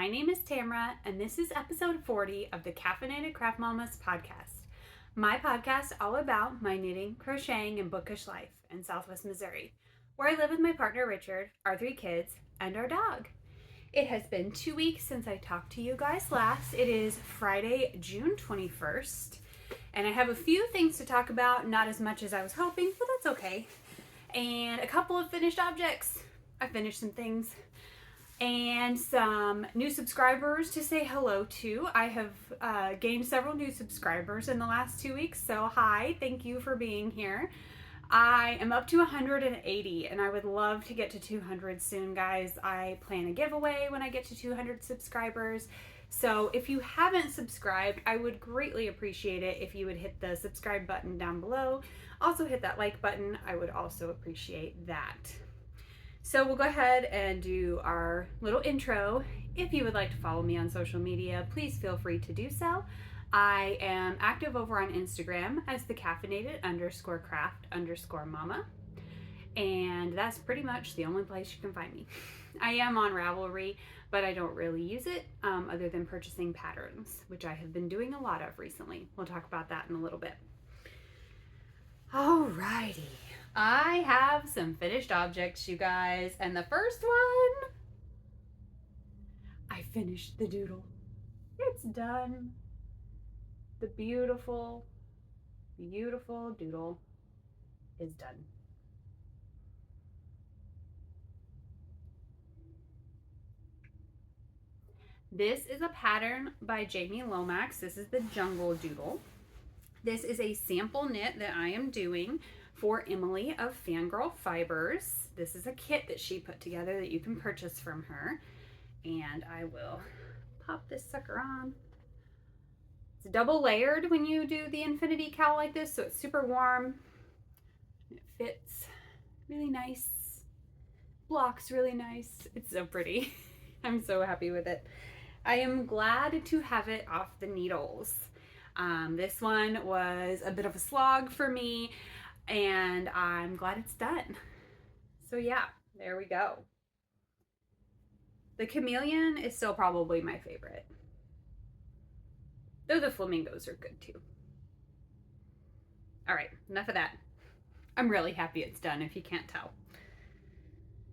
My name is Tamra, and this is episode 40 of the Caffeinated Craft Mamas podcast. My podcast all about my knitting, crocheting, and bookish life in Southwest Missouri, where I live with my partner Richard, our 3 kids, and our dog. It has been 2 weeks since I talked to you guys last. It is Friday, June 21st, and I have a few things to talk about, not as much as I was hoping, but that's okay. And a couple of finished objects. I finished some things. And some new subscribers to say hello to. I have gained several new subscribers in the last 2 weeks, so hi, thank you for being here. I am up to 180 and I would love to get to 200 soon, guys. I plan a giveaway when I get to 200 subscribers. So if you haven't subscribed, I would greatly appreciate it if you would hit the subscribe button down below. Also hit that like button. I would also appreciate that. So we'll go ahead and do our little intro. If you would like to follow me on social media, please feel free to do so. I am active over on Instagram as the caffeinated_craft_mama. And that's pretty much the only place you can find me. I am on Ravelry, but I don't really use it other than purchasing patterns, which I have been doing a lot of recently. We'll talk about that in a little bit. Alrighty. I have some finished objects, you guys, and the first one, I finished the doodle. It's done. The beautiful, beautiful doodle is done. This is a pattern by Jamie Lomax. This is the Jungle Doodle. This is a sample knit that I am doing for Emily of Fangirl Fibers. This is a kit that she put together that you can purchase from her. And I will pop this sucker on. It's double layered when you do the infinity cowl like this, so it's super warm. It fits really nice. Blocks really nice. It's so pretty. I'm so happy with it. I am glad to have it off the needles. This one was a bit of a slog for me, and I'm glad it's done. So yeah, there we go. The chameleon is still probably my favorite, though the flamingos are good too. All right, enough of that. I'm really happy it's done, if you can't tell.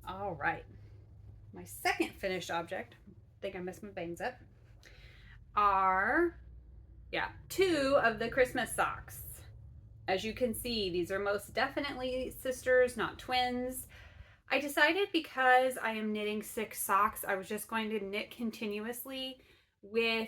All right, my second finished object, I think I messed my bangs up, are 2 of the Christmas socks. As you can see, these are most definitely sisters, not twins. I decided because I am knitting 6 socks, I was just going to knit continuously with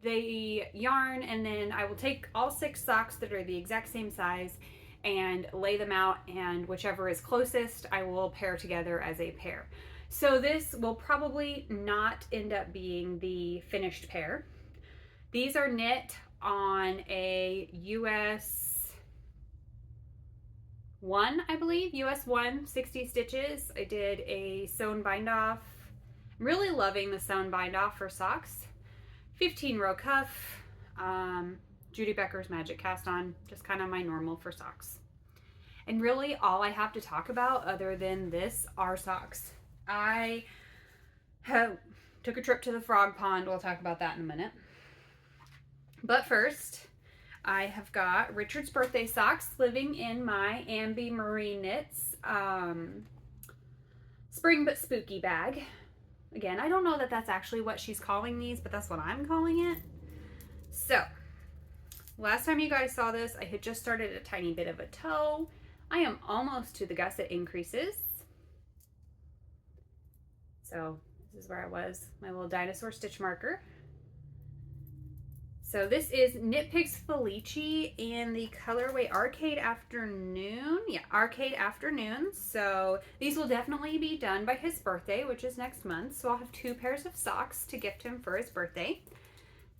the yarn, and then I will take all 6 socks that are the exact same size and lay them out, and whichever is closest, I will pair together as a pair. So this will probably not end up being the finished pair. These are knit on a US 1, I believe, US 1, 60 stitches. I did a sewn bind off. I'm really loving the sewn bind off for socks. 15 row cuff, Judy Becker's Magic Cast On, just kind of my normal for socks. And really all I have to talk about other than this are socks. I took a trip to the frog pond. We'll talk about that in a minute. But first, I have got Richard's birthday socks living in my Ambi Marie Knits Spring But Spooky bag. Again, I don't know that that's actually what she's calling these, but that's what I'm calling it. So, last time you guys saw this, I had just started a tiny bit of a toe. I am almost to the gusset increases. So, this is where I was, my little dinosaur stitch marker. So this is Knit Picks Felici in the colorway Arcade Afternoon. Yeah, Arcade Afternoon. So these will definitely be done by his birthday, which is next month. So I'll have 2 pairs of socks to gift him for his birthday.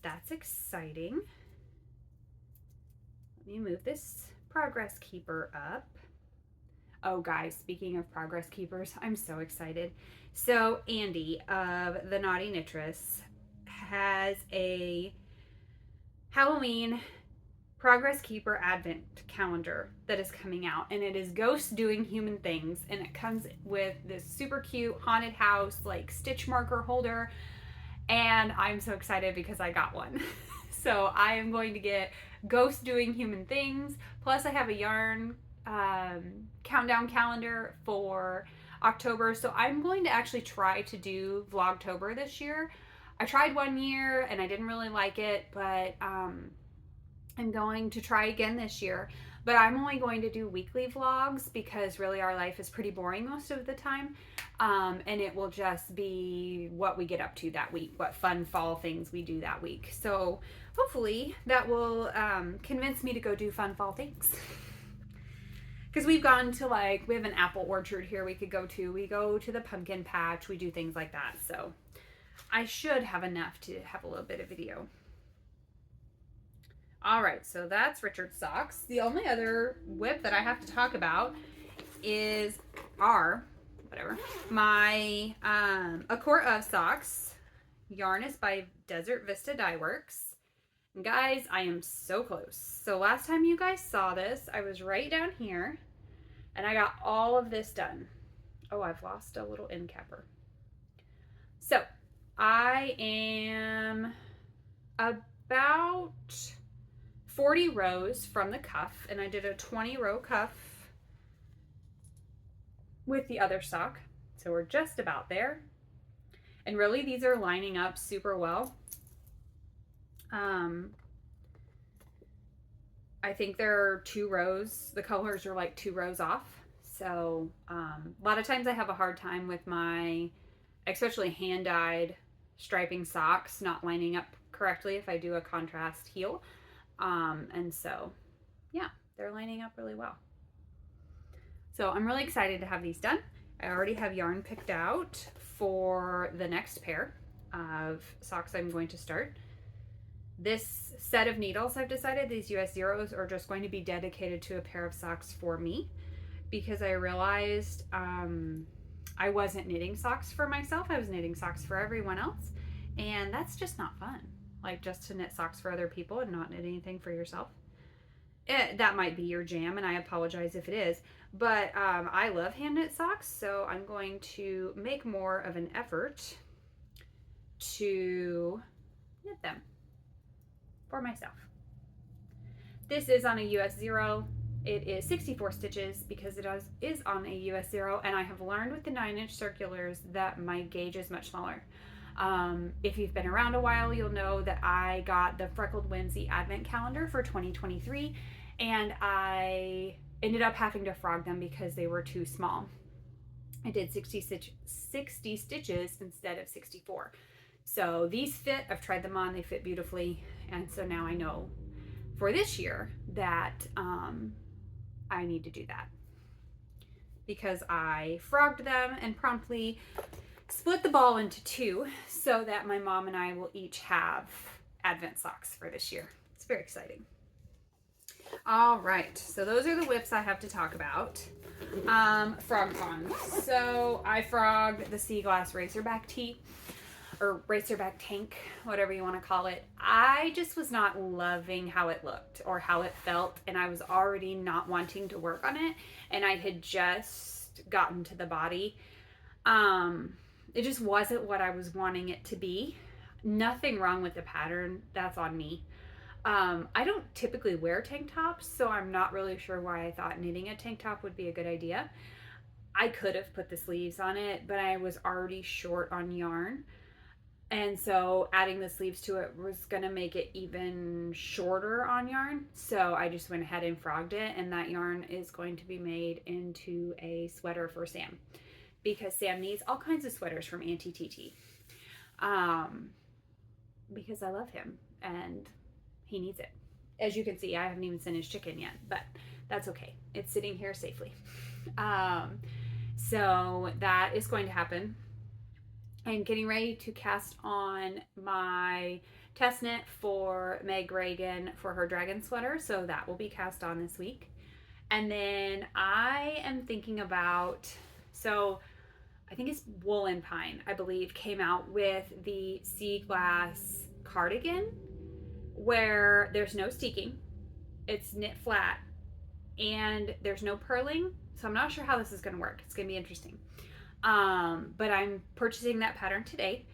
That's exciting. Let me move this progress keeper up. Oh guys, speaking of progress keepers, I'm so excited. So Andy of the Naughty Knitress has a Halloween Progress Keeper Advent calendar that is coming out, and it is ghosts doing human things, and it comes with this super cute haunted house like stitch marker holder, And I'm so excited because I got one. So I am going to get Ghost Doing Human Things. Plus I have a yarn countdown calendar for October. So I'm going to actually try to do Vlogtober this year. I tried one year and I didn't really like it, but I'm going to try again this year. But I'm only going to do weekly vlogs because really our life is pretty boring most of the time. And it will just be what we get up to that week, what fun fall things we do that week. So hopefully that will convince me to go do fun fall things. Because we've gone to we have an apple orchard here we could go to. We go to the pumpkin patch. We do things like that. So I should have enough to have a little bit of video. All right, so that's Richard's socks. The only other whip that I have to talk about is my A Quart of Socks. Yarn is by Desert Vista Dyeworks. And guys, I am so close. So last time you guys saw this, I was right down here and I got all of this done. Oh, I've lost a little end capper. So I am about 40 rows from the cuff, and I did a 20 row cuff with the other sock. So we're just about there. And really these are lining up super well. I think there are 2 rows. The colors are like 2 rows off. So a lot of times I have a hard time with my, especially hand-dyed striping socks, not lining up correctly if I do a contrast heel. And so, yeah, they're lining up really well. So I'm really excited to have these done. I already have yarn picked out for the next pair of socks I'm going to start. This set of needles, I've decided these US Zeros are just going to be dedicated to a pair of socks for me, because I realized I wasn't knitting socks for myself. I was knitting socks for everyone else, and that's just not fun. Like, just to knit socks for other people and not knit anything for yourself. That might be your jam, and I apologize if it is, but I love hand knit socks, so I'm going to make more of an effort to knit them for myself. This is on a US Zero. It is 64 stitches because it is on a US Zero, and I have learned with the 9-inch circulars that my gauge is much smaller. If you've been around a while, you'll know that I got the Freckled Whimsy Advent Calendar for 2023, and I ended up having to frog them because they were too small. I did 60 stitches instead of 64. So these fit. I've tried them on. They fit beautifully. And so now I know for this year that I need to do that, because I frogged them and promptly split the ball into 2 so that my mom and I will each have Advent socks for this year. It's very exciting. All right, so those are the whips I have to talk about. Frog pond. So I frogged the Sea Glass Racerback tee, or Racerback tank, whatever you want to call it. I just was not loving how it looked or how it felt, and I was already not wanting to work on it, and I had just gotten to the body. It just wasn't what I was wanting it to be. Nothing wrong with the pattern. That's on me. I don't typically wear tank tops, so I'm not really sure why I thought knitting a tank top would be a good idea. I could have put the sleeves on it, but I was already short on yarn. And so adding the sleeves to it was going to make it even shorter on yarn. So I just went ahead and frogged it, and that yarn is going to be made into a sweater for Sam, because Sam needs all kinds of sweaters from Auntie TT. Because I love him and he needs it. As you can see, I haven't even sent his chicken yet, but that's okay. It's sitting here safely. So that is going to happen. I'm getting ready to cast on my test knit for Meg Reagan for her dragon sweater. So that will be cast on this week. And then I am thinking about, so I think it's Woolen Pine, I believe, came out with the Sea Glass cardigan where there's no steeking, it's knit flat, and there's no purling. So I'm not sure how this is going to work. It's going to be interesting. But I'm purchasing that pattern today,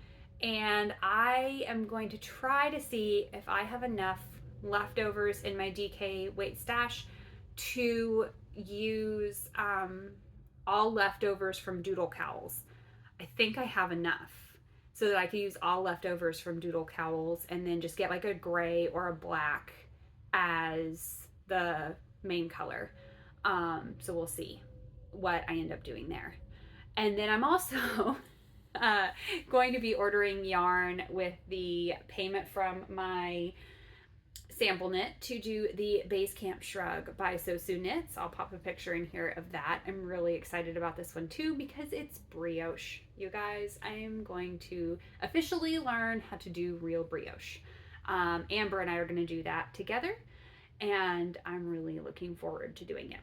and I am going to try to see if I have enough leftovers in my DK weight stash to use all leftovers from Doodle cowls. I think I have enough so that I could use all leftovers from Doodle cowls and then just get like a gray or a black as the main color. So we'll see what I end up doing there. And then I'm also going to be ordering yarn with the payment from my sample knit to do the Base Camp Shrug by So Sue Knits. I'll pop a picture in here of that. I'm really excited about this one too because it's brioche. You guys, I am going to officially learn how to do real brioche. Amber and I are going to do that together, and I'm really looking forward to doing it.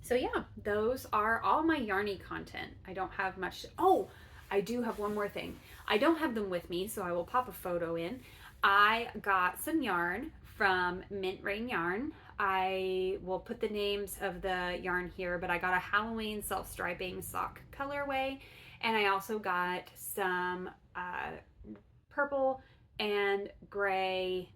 So yeah, those are all my yarny content. I don't have much. Oh, I do have one more thing. I don't have them with me, so I will pop a photo in. I got some yarn from Mint Rain Yarn. I will put the names of the yarn here, but I got a Halloween self-striping sock colorway, and I also got some purple and gray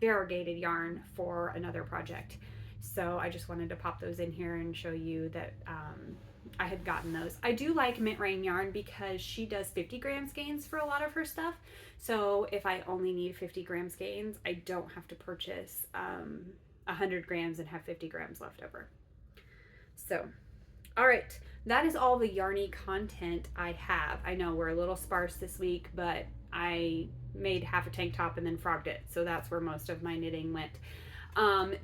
variegated yarn for another project. So I just wanted to pop those in here and show you that I had gotten those. I do like Mint Rain Yarn because she does 50 gram skeins for a lot of her stuff. So if I only need 50 gram skeins, I don't have to purchase 100 grams and have 50 grams left over. So, all right, that is all the yarny content I have. I know we're a little sparse this week, but I made half a tank top and then frogged it. So that's where most of my knitting went.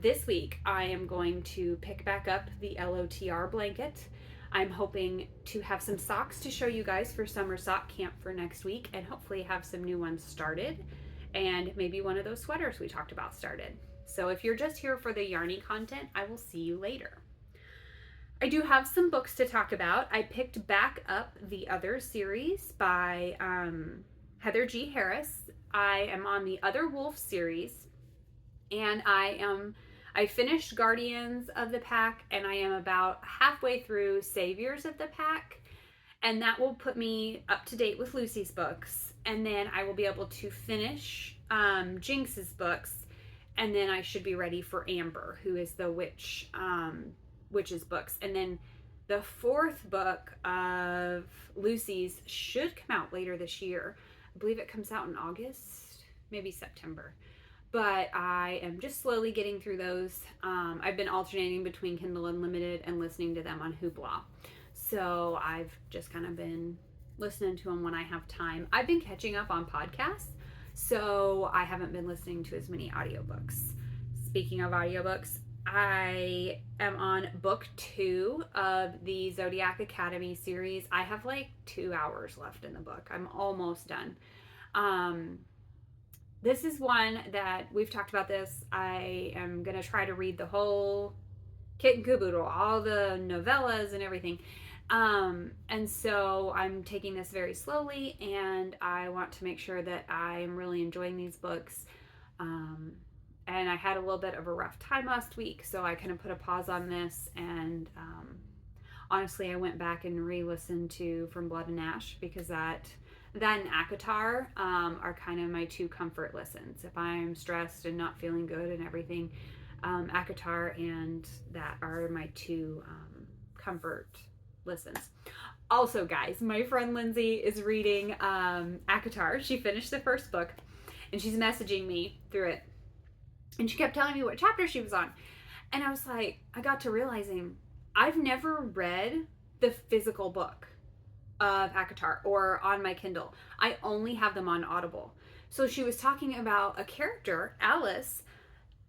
This week, I am going to pick back up the LOTR blanket. I'm hoping to have some socks to show you guys for summer sock camp for next week, and hopefully have some new ones started, and maybe one of those sweaters we talked about started. So if you're just here for the yarny content, I will see you later. I do have some books to talk about. I picked back up the Other series by Heather G. Harris. I am on the Other Wolf series, and I finished Guardians of the Pack, and I am about halfway through Saviours of the Pack, and that will put me up to date with Lucy's books, and then I will be able to finish Jinx's books, and then I should be ready for Amber, who is the witch's books. And then the fourth book of Lucy's should come out later this year. I believe it comes out in August, maybe September. But I am just slowly getting through those. I've been alternating between Kindle Unlimited and listening to them on Hoopla. So I've just kind of been listening to them when I have time. I've been catching up on podcasts, so I haven't been listening to as many audiobooks. Speaking of audiobooks, I am on book 2 of the Zodiac Academy series. I have like 2 hours left in the book. I'm almost done. This is one that we've talked about this. I am going to try to read the whole kit and caboodle, all the novellas and everything. And so I'm taking this very slowly, and I want to make sure that I'm really enjoying these books. And I had a little bit of a rough time last week, so I kind of put a pause on this. And honestly, I went back and re-listened to From Blood and Ash, because that and ACOTAR are kind of my 2 comfort listens. If I'm stressed and not feeling good and everything, ACOTAR and that are my 2 comfort listens. Also, guys, my friend Lindsay is reading ACOTAR. She finished the first book, and she's messaging me through it. And she kept telling me what chapter she was on. And I was like, I got to realizing I've never read the physical book of ACOTAR or on my Kindle. I only have them on Audible. So she was talking about a character, Alice,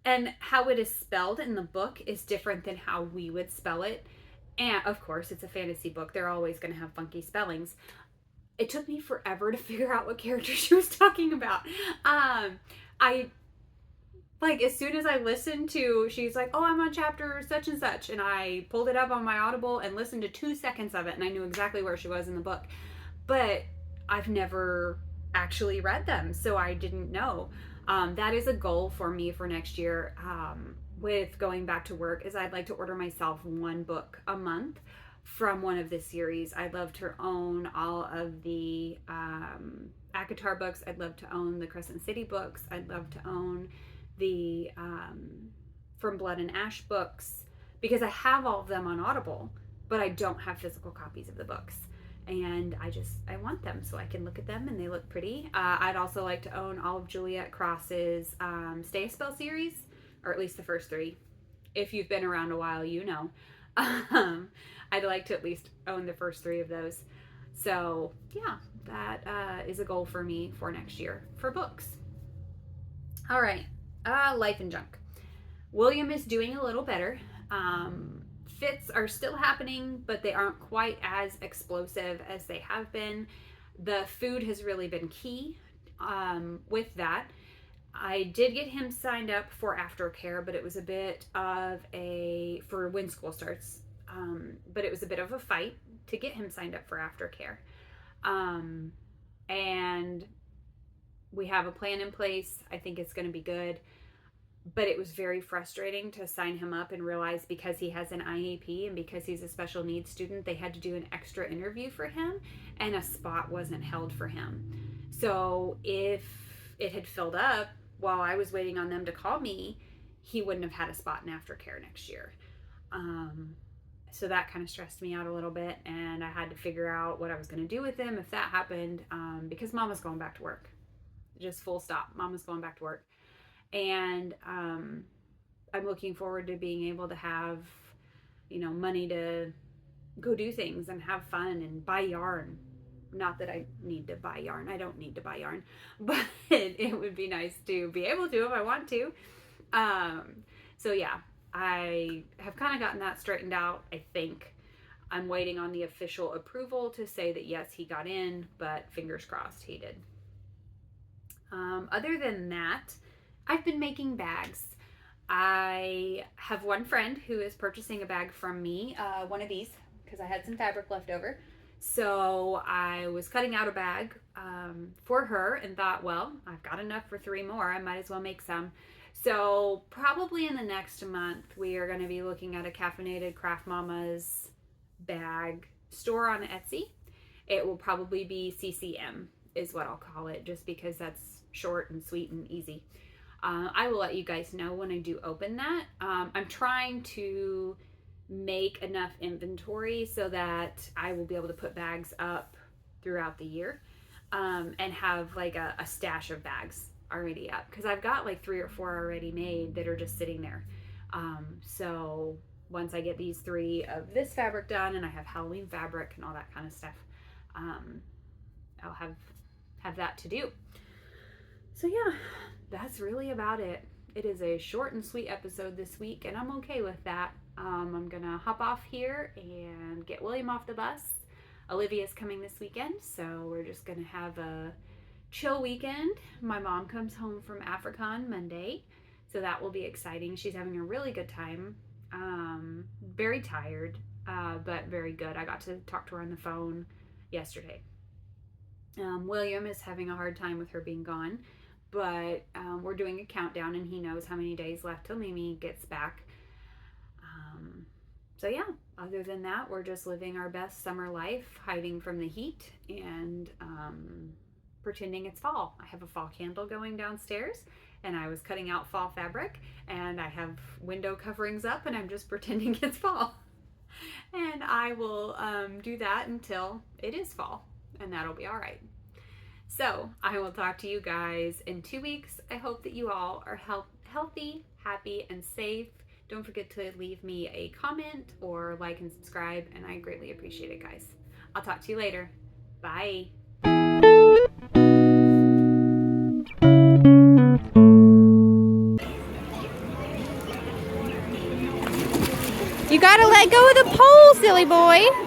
and how it is spelled in the book is different than how we would spell it. And of course, it's a fantasy book. They're always going to have funky spellings. It took me forever to figure out what character she was talking about. As soon as I listened to, she's like, oh, I'm on chapter such and such. And I pulled it up on my Audible and listened to 2 seconds of it. And I knew exactly where she was in the book. But I've never actually read them, so I didn't know. That is a goal for me for next year with going back to work, is I'd like to order myself 1 book a month from one of the series. I'd love to own all of the ACOTAR books. I'd love to own the Crescent City books. I'd love to own the From Blood and Ash books, because I have all of them on Audible, but I don't have physical copies of the books. And I want them so I can look at them and they look pretty. I'd also like to own all of Juliet Cross's Stay a Spell series, or at least the first 3. If you've been around a while, you know. I'd like to at least own the first 3 of those. So yeah, that is a goal for me for next year for books. All right, life and junk. William is doing a little better. Fits are still happening, but they aren't quite as explosive as they have been. The food has really been key with that. I did get him signed up for aftercare, but it was a bit of for when school starts. But it was a bit of a fight to get him signed up for aftercare. And we have a plan in place. I think it's going to be good. But it was very frustrating to sign him up and realize, because he has an IEP and because he's a special needs student, they had to do an extra interview for him and a spot wasn't held for him. So if it had filled up while I was waiting on them to call me, he wouldn't have had a spot in aftercare next year. So that kind of stressed me out a little bit, and I had to figure out what I was going to do with him if that happened, because Mom was going back to work. Just full stop. Mom was going back to work. And I'm looking forward to being able to have, money to go do things and have fun and buy yarn. Not that I need to buy yarn. I don't need to buy yarn. But it would be nice to be able to if I want to. So yeah, I have kind of gotten that straightened out, I think. I'm waiting on the official approval to say that yes, he got in, but fingers crossed he did. Other than that, I've been making bags. I have one friend who is purchasing a bag from me, one of these, because I had some fabric left over. So I was cutting out a bag for her and thought, well, I've got enough for 3 more. I might as well make some. So probably in the next month, we are going to be looking at a Caffeinated Craft Mama's bag store on Etsy. It will probably be CCM is what I'll call it, just because that's short and sweet and easy. I will let you guys know when I do open that. I'm trying to make enough inventory so that I will be able to put bags up throughout the year, and have like a stash of bags already up, because I've got like 3 or 4 already made that are just sitting there. So once I get these 3 of this fabric done and I have Halloween fabric and all that kind of stuff, I'll have that to do. So yeah, that's really about it. It is a short and sweet episode this week, and I'm okay with that. I'm gonna hop off here and get William off the bus. Olivia's coming this weekend, so we're just gonna have a chill weekend. My mom comes home from Africa on Monday, so that will be exciting. She's having a really good time. Very tired, but very good. I got to talk to her on the phone yesterday. William is having a hard time with her being gone, but we're doing a countdown and he knows how many days left till Mimi gets back. So yeah, other than that, we're just living our best summer life, hiding from the heat and pretending it's fall. I have a fall candle going downstairs, and I was cutting out fall fabric, and I have window coverings up, and I'm just pretending it's fall. And I will do that until it is fall, and that'll be all right. So I will talk to you guys in 2 weeks. I hope that you all are healthy, happy, and safe. Don't forget to leave me a comment or like and subscribe, and I greatly appreciate it, guys. I'll talk to you later. Bye. You gotta let go of the pole, silly boy.